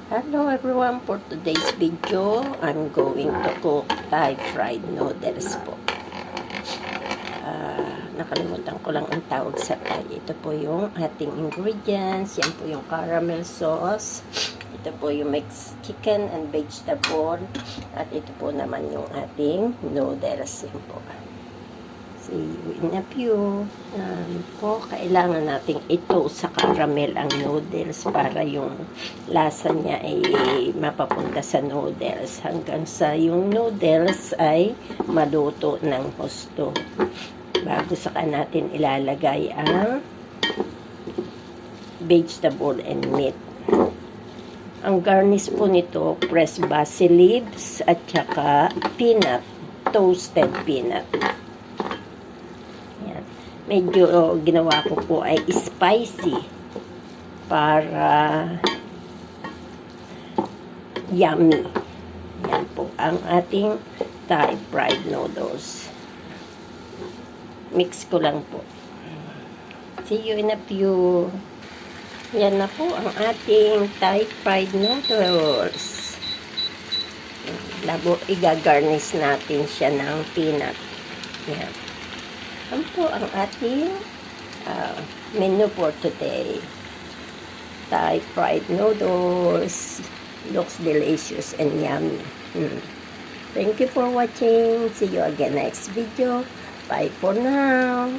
Hello everyone, for today's video, I'm going to cook Thai fried noodles po. Nakalimutan ko lang ang tawag sa Thai. Ito po yung ating ingredients. Yan po yung caramel sauce. Ito po yung mixed chicken and vegetable. At ito po naman yung ating noodles. Yan po. See you in a few. Po, kailangan nating ito sa caramel ang noodles para yung lasa niya ay mapapunta sa noodles hanggang sa yung noodles ay maluto ng husto. Bago saka natin ilalagay ang vegetable and meat. Ang garnish po nito, pressed basil leaves at saka peanut, toasted peanut. Medyo ginawa ko po ay spicy para yummy. Yan po ang ating Thai fried noodles. Mix ko lang po. See you in a few. Yan na po ang ating Thai fried noodles. Labo, i-garnish natin siya ng peanut. Yan. Yan po ang ating menu for today. Thai fried noodles. Looks delicious and yummy. Thank you for watching. See you again next video. Bye for now.